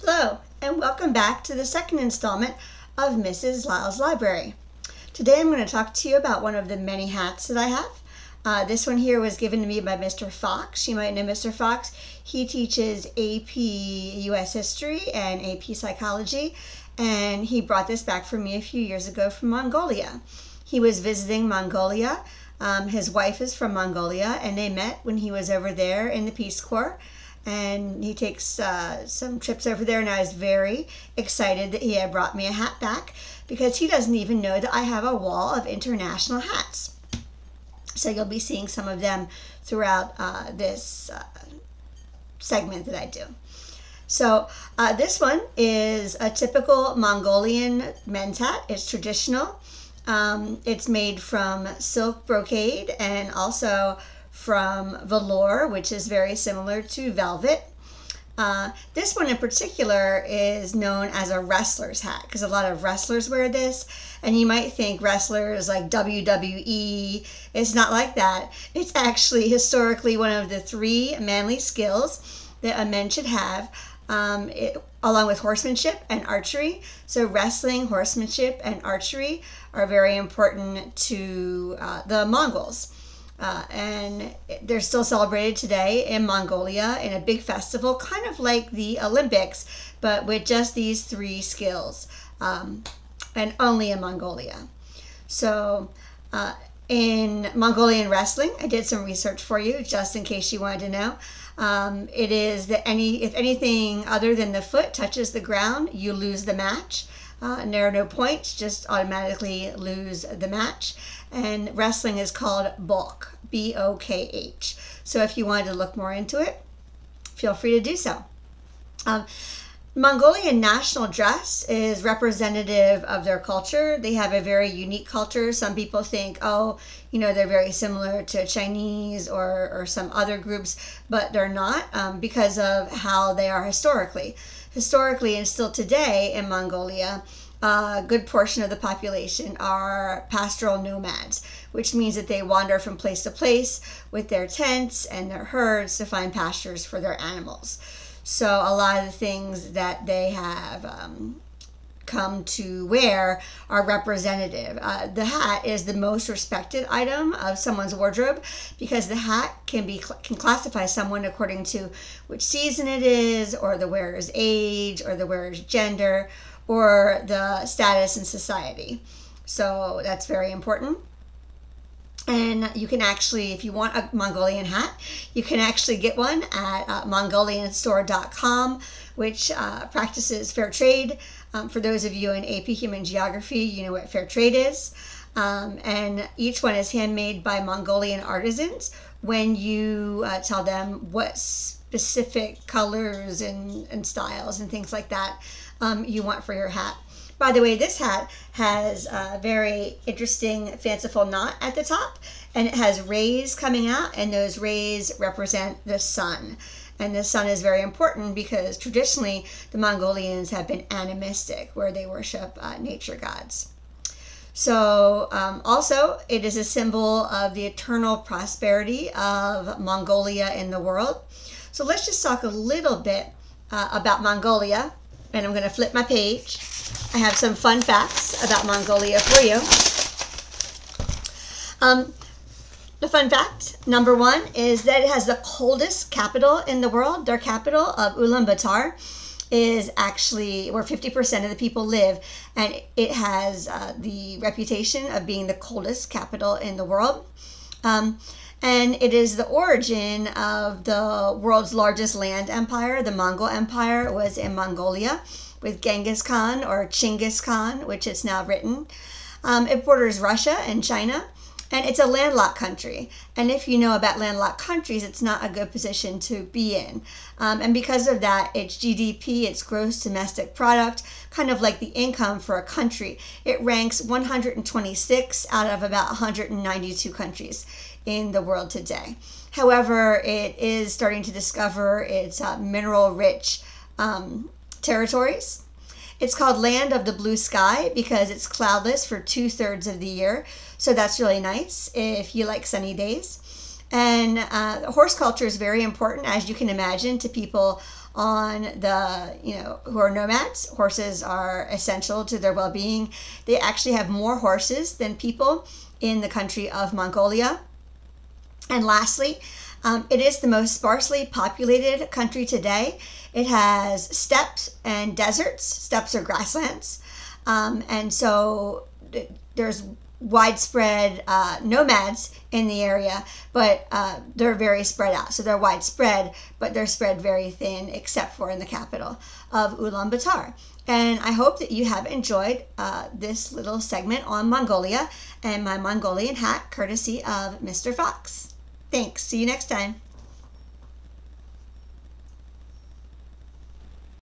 Hello, and welcome back to the second installment of Mrs. Lyle's Library. Today I'm going to talk to you about one of the many hats that I have. This one here was given to me by Mr. Fox. You might know Mr. Fox. He teaches AP US History and AP Psychology, and he brought this back for me a few years ago from Mongolia. He was visiting Mongolia. His wife is from Mongolia, and they met when he was over there in the Peace Corps. And he takes some trips over there, and I was very excited that he had brought me a hat back because he doesn't even know that I have a wall of international hats. So you'll be seeing some of them throughout this segment that I do. So this one is a typical Mongolian men's hat. It's traditional. It's made from silk brocade and also from velour, which is very similar to velvet. This one in particular is known as a wrestler's hat because a lot of wrestlers wear this, and you might think wrestlers like WWE. It's not like that. It's actually historically one of the three manly skills that a man should have, along with horsemanship and archery. So wrestling, horsemanship, and archery are very important to the Mongols. And they're still celebrated today in Mongolia in a big festival, kind of like the Olympics, but with just these three skills, and only in Mongolia. So in Mongolian wrestling, I did some research for you just in case you wanted to know. It is that if anything other than the foot touches the ground, you lose the match. And there are no points, just automatically lose the match. And wrestling is called bok, B-O-K-H. So if you wanted to look more into it, feel free to do so. Mongolian national dress is representative of their culture. They have a very unique culture. Some people think, oh, you know, they're very similar to Chinese or some other groups, but they're not because of how they are historically. Historically, and still today in Mongolia, a good portion of the population are pastoral nomads, which means that they wander from place to place with their tents and their herds to find pastures for their animals. So a lot of the things that they have come to wear are representative. The hat is the most respected item of someone's wardrobe because the hat can classify someone according to which season it is, or the wearer's age, or the wearer's gender, or the status in society. So that's very important. And you can actually, if you want a Mongolian hat, you can actually get one at mongolianstore.com, which practices fair trade. For those of you in AP Human Geography, you know what fair trade is. And each one is handmade by Mongolian artisans when you tell them what specific colors and styles and things like that you want for your hat. By the way, this hat has a very interesting, fanciful knot at the top, and it has rays coming out, and those rays represent the sun. And the sun is very important because traditionally the Mongolians have been animistic, where they worship nature gods. So also it is a symbol of the eternal prosperity of Mongolia in the world. So let's just talk a little bit about Mongolia. And I'm going to flip my page. I have some fun facts about Mongolia for you. The fun fact, number one, is that it has the coldest capital in the world. Their capital of Ulaanbaatar is actually where 50% of the people live, and it has the reputation of being the coldest capital in the world. And it is the origin of the world's largest land empire. The Mongol Empire was in Mongolia with Genghis Khan, or Chinggis Khan, which it's now written. It borders Russia and China, and it's a landlocked country. And if you know about landlocked countries, it's not a good position to be in. And because of that, its GDP, its gross domestic product, kind of like the income for a country, it ranks 126 out of about 192 countries in the world today. However, it is starting to discover its mineral-rich territories. It's called Land of the Blue Sky because it's cloudless for 2/3 of the year. So that's really nice if you like sunny days. And horse culture is very important, as you can imagine, to people on the, who are nomads. Horses are essential to their well-being. They actually have more horses than people in the country of Mongolia. And lastly, it is the most sparsely populated country today. It has steppes and deserts. Steppes are grasslands. And so there's widespread nomads in the area, but they're very spread out. So they're widespread, but they're spread very thin, except for in the capital of Ulaanbaatar. And I hope that you have enjoyed this little segment on Mongolia and my Mongolian hat, courtesy of Mr. Fox. Thanks. See you next time.